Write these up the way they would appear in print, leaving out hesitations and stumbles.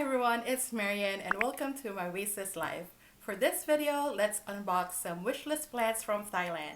everyone, it's Marianne and welcome to My Wasteless Life. For this video, let's unbox some wishlist plants from Thailand.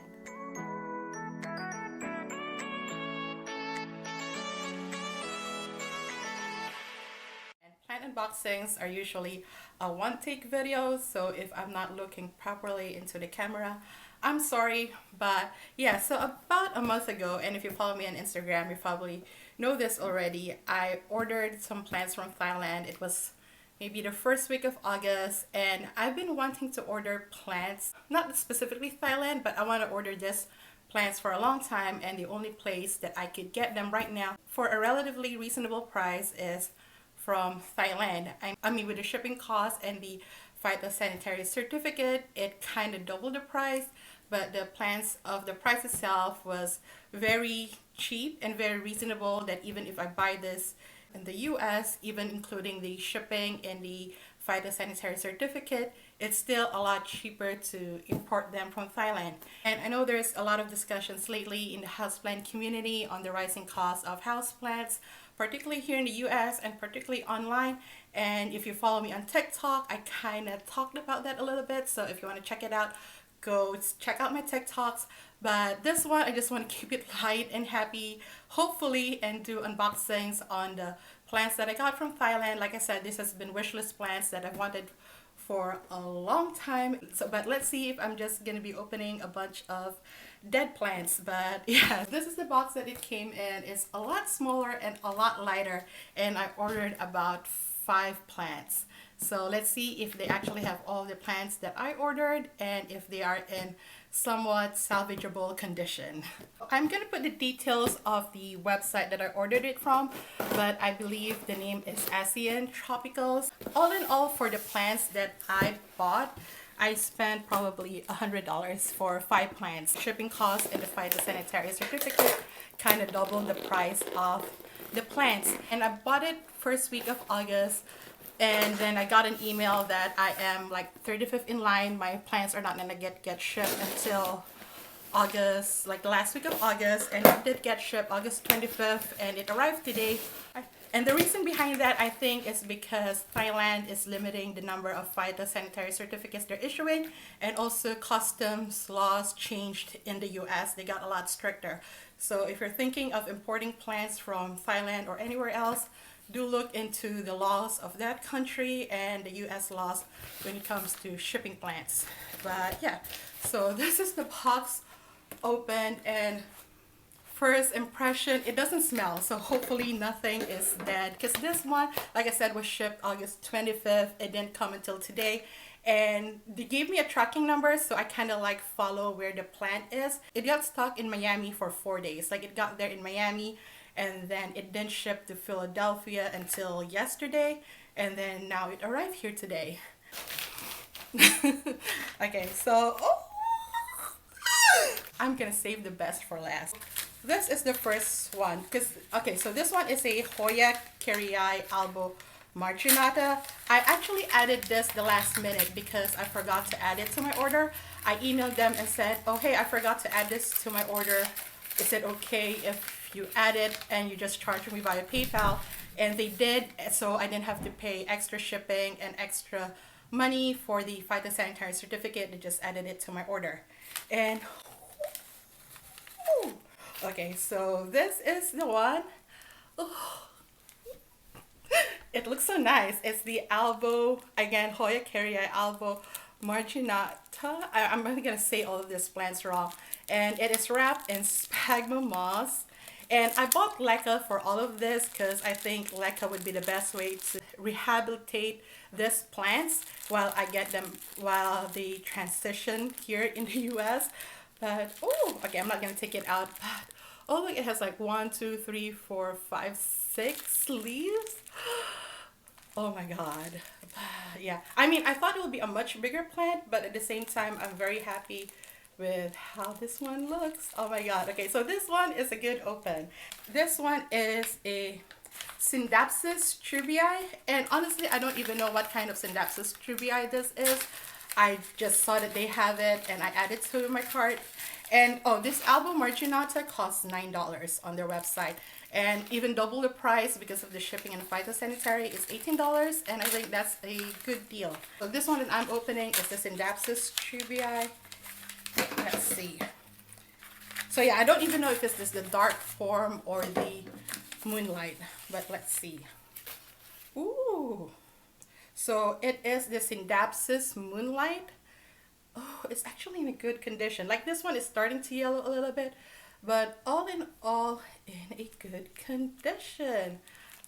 And plant unboxings are usually a one-take video, so if I'm not looking properly into the camera, I'm sorry. But yeah, so about a month ago, and if you follow me on Instagram, you probably know this already, I ordered some plants from Thailand. It was maybe the first week of August, and I've been wanting to order plants, not specifically Thailand, but I want to order just plants for a long time, and the only place that I could get them right now for a relatively reasonable price is from Thailand. I mean, with the shipping cost and the phytosanitary certificate, it kind of doubled the price, but the plants of the price itself was very cheap and very reasonable, that even if I buy this in the US, even including the shipping and the phytosanitary certificate, it's still a lot cheaper to import them from Thailand. And I know there's a lot of discussions lately in the houseplant community on the rising cost of houseplants, particularly here in the US and particularly online. And if you follow me on TikTok, I kind of talked about that a little bit. So if you want to check it out, go check out my TikToks. But this one, I just want to keep it light and happy, hopefully, and do unboxings on the plants that I got from Thailand. Like I said, this has been wishlist plants that I've wanted for a long time. So, but let's see if I'm just gonna be opening a bunch of dead plants. But yeah, this is the box that it came in. It's a lot smaller and a lot lighter, and I ordered about 5 plants. So let's see if they actually have all the plants that I ordered and if they are in somewhat salvageable condition. I'm gonna put the details of the website that I ordered it from, but I believe the name is ASEAN Tropicals. All in all, for the plants that I bought, I spent probably $100 for 5 plants. Shipping costs and the phytosanitary certificate kind of doubled the price of the plants. And I bought it first week of August, and then I got an email that I am like 35th in line. My plants are not gonna get shipped until August, like the last week of August, and it did get shipped August 25th, and it arrived today. And the reason behind that, I think, is because Thailand is limiting the number of phytosanitary certificates they're issuing, and also customs laws changed in the US. They got a lot stricter. So if you're thinking of importing plants from Thailand or anywhere else, do look into the laws of that country and the US laws when it comes to shipping plants. But yeah, so this is the box open, and first impression, it doesn't smell, so hopefully nothing is dead, because this one, like I said, was shipped August 25th. It didn't come until today, and they gave me a tracking number, so I kind of like follow where the plant is. It got stuck in Miami for 4 days. Like, it got there in Miami, and then it didn't ship to Philadelphia until yesterday, and then now it arrived here today. Okay, so I'm gonna save the best for last. This is the first one, because okay, so this one is a Hoya Marchinata. I actually added this the last minute because I forgot to add it to my order. I emailed them and said, oh hey, I forgot to add this to my order. Is it okay if you add it and you just charge me via PayPal? And they did, so I didn't have to pay extra shipping and extra money for the phytosanitary certificate. They just added it to my order. And okay, so this is the one. Oh, it looks so nice. It's the Hoya Marchinata. I'm really gonna say all of these plants wrong. And it is wrapped in sphagnum moss. And I bought leca for all of this because I think leca would be the best way to rehabilitate these plants while they transition here in the US. But oh, okay, I'm not gonna take it out. But oh, look, it has like 1, 2, 3, 4, 5, 6 leaves. Oh my god. Yeah, I mean, I thought it would be a much bigger plant, but at the same time, I'm very happy with how this one looks. Oh my god. Okay, so this one is a good open. This one is a Scindapsus trubii, and honestly, I don't even know what kind of Scindapsus trubii this is. I just saw that they have it and I added to my cart. And oh, this Hoya Marchinata costs $9 on their website. and even double the price because of the shipping and phytosanitary is $18, and I think that's a good deal. So this one that I'm opening is the Synapsis Tubii. Let's see. So yeah, I don't even know if it's this the dark form or the moonlight, but let's see. Ooh. So it is the Synapsis Moonlight. Oh, it's actually in a good condition. Like this one is starting to yellow a little bit, but all in all, in a good condition.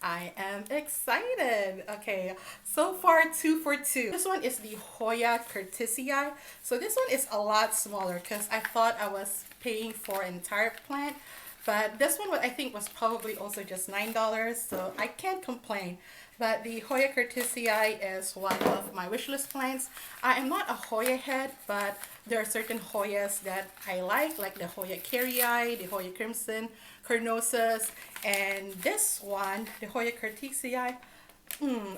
I am excited. Okay, so far 2 for 2. This one is the Hoya Curtisii. So this one is a lot smaller because I thought I was paying for an entire plant, but this one I think was probably also just $9, so I can't complain. But the Hoya Curtisii is one of my wish list plants. I am not a Hoya head, but there are certain Hoyas that I like the Hoya Carrii, the Hoya Crimson, Carnosus, and this one, the Hoya Curtisii.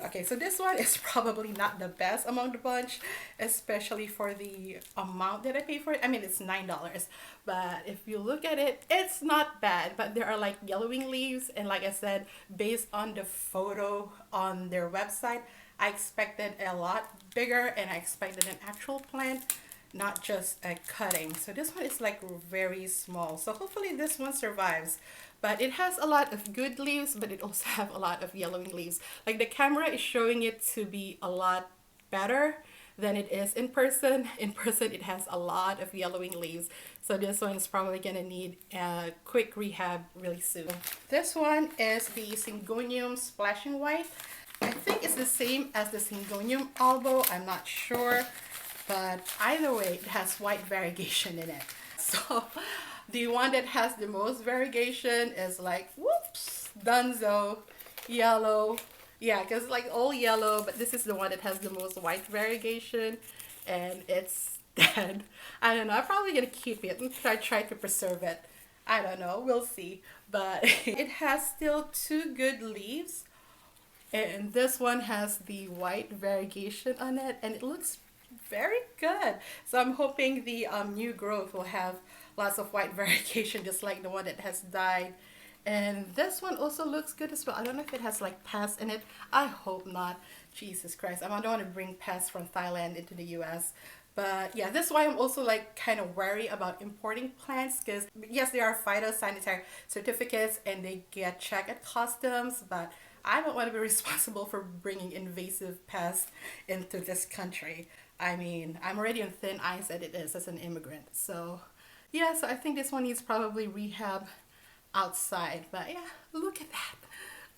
Okay, so this one is probably not the best among the bunch, especially for the amount that I pay for it. I mean, it's $9, but if you look at it, it's not bad. But there are like yellowing leaves, and like I said, based on the photo on their website, I expected a lot bigger, and I expected an actual plant, not just a cutting. So this one is like very small. So hopefully this one survives. But it has a lot of good leaves, but it also have a lot of yellowing leaves. Like the camera is showing it to be a lot better than it is in person. In person, it has a lot of yellowing leaves. So this one is probably gonna need a quick rehab really soon. This one is the Syngonium Splashing White. I think it's the same as the Syngonium Albo, I'm not sure. But either way, it has white variegation in it. So the one that has the most variegation is like, whoops, dunzo, yellow. Yeah, because like all yellow, but this is the one that has the most white variegation, and it's dead. I don't know, I'm probably gonna keep it and try to preserve it. I don't know, we'll see. But it has still 2 good leaves, and this one has the white variegation on it, and it looks very good. So I'm hoping the new growth will have lots of white variegation, just like the one that has died. And this one also looks good as well. I don't know if it has like pests in it. I hope not. Jesus Christ, I don't want to bring pests from Thailand into the US. But yeah, that's why I'm also like kind of wary about importing plants, because yes, there are phytosanitary certificates and they get checked at customs, but I don't want to be responsible for bringing invasive pests into this country. I mean, I'm already on thin ice as it is as an immigrant. So yeah, so I think this one needs probably rehab outside. But yeah, look at that.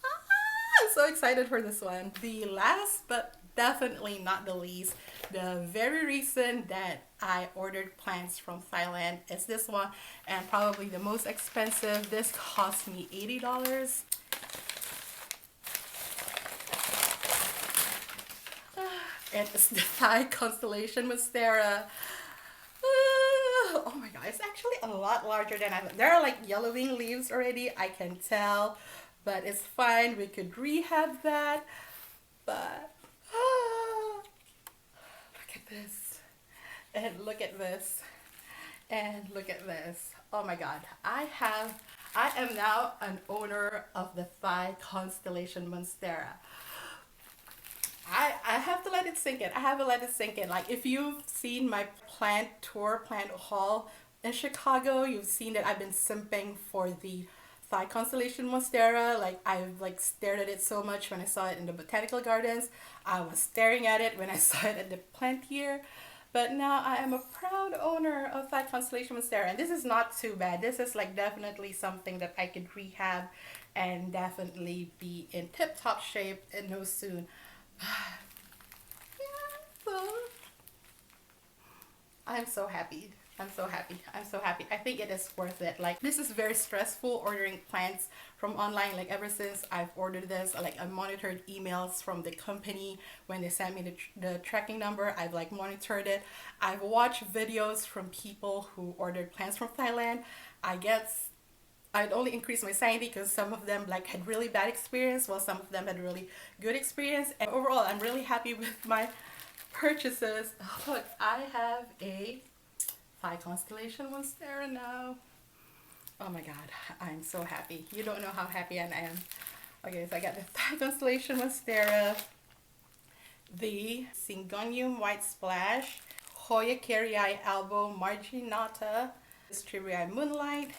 I'm so excited for this one. The last but definitely not the least, the very recent that I ordered plants from Thailand is this one, and probably the most expensive. This cost me $80. It is the Thai Constellation Monstera. Oh my god, it's actually a lot larger than I thought. There are like yellowing leaves already, I can tell, but it's fine. We could rehab that. But look at this, and look at this, and look at this. Oh my god, I am now an owner of the Thai Constellation Monstera. I have to let it sink in. I have to let it sink in. Like if you've seen my plant tour, plant haul in Chicago, you've seen that I've been simping for the Thai Constellation Monstera. Like I've like stared at it so much when I saw it in the botanical gardens. I was staring at it when I saw it at the plant here. But now I am a proud owner of Thai Constellation Monstera, and this is not too bad. This is like definitely something that I could rehab and definitely be in tip-top shape and no soon. Yeah, so I'm so happy. I'm so happy. I'm so happy. I think it is worth it. Like this is very stressful ordering plants from online. Like ever since I've ordered this, like I monitored emails from the company when they sent me the tracking number. I've like monitored it. I've watched videos from people who ordered plants from Thailand. I guess I'd only increase my sanity because some of them like had really bad experience while some of them had really good experience. And overall, I'm really happy with my purchases. Oh, look, I have a Thai Constellation Monstera now. Oh my God, I'm so happy. You don't know how happy I am. Okay, so I got the Thai Constellation Monstera, the Syngonium White Splash, Hoya Marchinata, Distribuii Moonlight,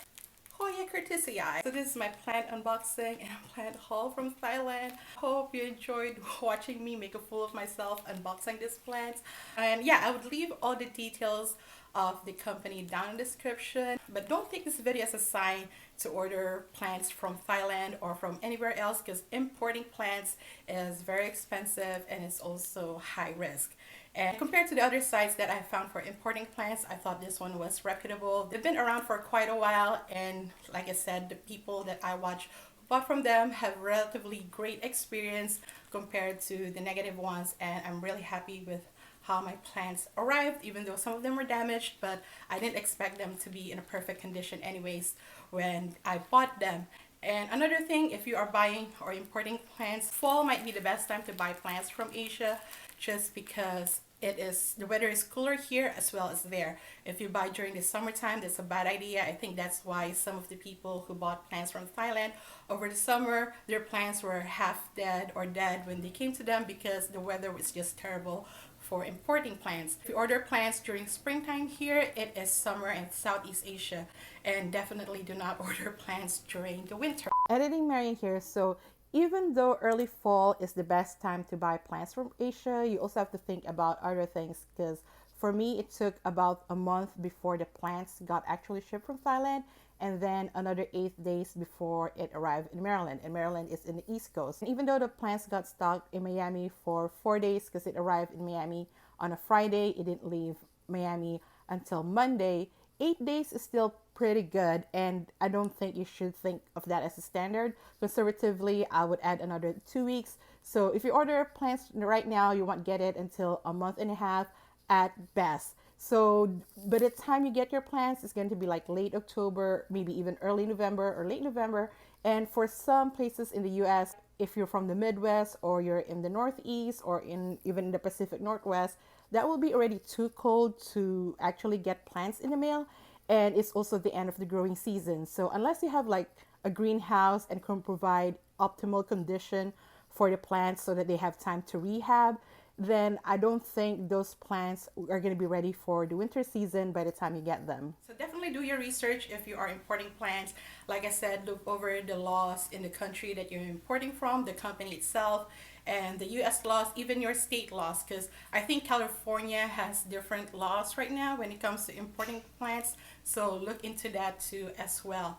Hoya Curtisii. So this is my plant unboxing and plant haul from Thailand. Hope you enjoyed watching me make a fool of myself unboxing these plants. And yeah, I would leave all the details of the company down in the description. But don't take this video as a sign to order plants from Thailand or from anywhere else, because importing plants is very expensive and it's also high risk. And compared to the other sites that I found for importing plants, I thought this one was reputable. They've been around for quite a while, and like I said, the people that I watch who bought from them have relatively great experience compared to the negative ones, and I'm really happy with how my plants arrived, even though some of them were damaged, but I didn't expect them to be in a perfect condition anyways when I bought them. And another thing, if you are buying or importing plants, fall might be the best time to buy plants from Asia, just because the weather is cooler here as well as there. If you buy during the summertime, that's a bad idea. I think that's why some of the people who bought plants from Thailand over the summer, their plants were half dead or dead when they came to them, because the weather was just terrible for importing plants. If you order plants during springtime here, it is summer in Southeast Asia, and definitely do not order plants during the winter. Editing Marianne here. So even though early fall is the best time to buy plants from Asia, you also have to think about other things, because for me it took about a month before the plants got actually shipped from Thailand, and then another 8 days before it arrived in Maryland. And Maryland is in the East Coast. And even though the plants got stuck in Miami for 4 days, because it arrived in Miami on a Friday, it didn't leave Miami until Monday. 8 days is still pretty good, and I don't think you should think of that as a standard. Conservatively, I would add another 2 weeks. So if you order plants right now, you won't get it until a month and a half at best. So by the time you get your plants, it's going to be like late October, maybe even early November or late November. And for some places in the US, if you're from the Midwest or you're in the Northeast or in even the Pacific Northwest, that will be already too cold to actually get plants in the mail. And it's also the end of the growing season. So unless you have like a greenhouse and can provide optimal condition for the plants so that they have time to rehab, then I don't think those plants are going to be ready for the winter season by the time you get them. So definitely do your research if you are importing plants. Like I said, look over the laws in the country that you're importing from, the company itself, and the US laws, even your state laws, because I think California has different laws right now when it comes to importing plants. So look into that too as well.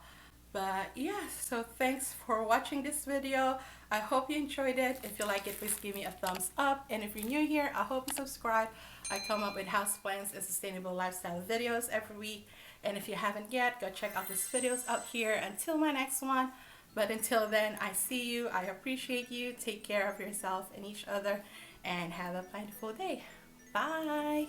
But yeah, so thanks for watching this video. I hope you enjoyed it. If you like it, please give me a thumbs up. And if you're new here, I hope you subscribe. I come up with houseplants and sustainable lifestyle videos every week. And if you haven't yet, go check out these videos out here until my next one. But until then, I see you. I appreciate you. Take care of yourself and each other. And have a plentiful day. Bye.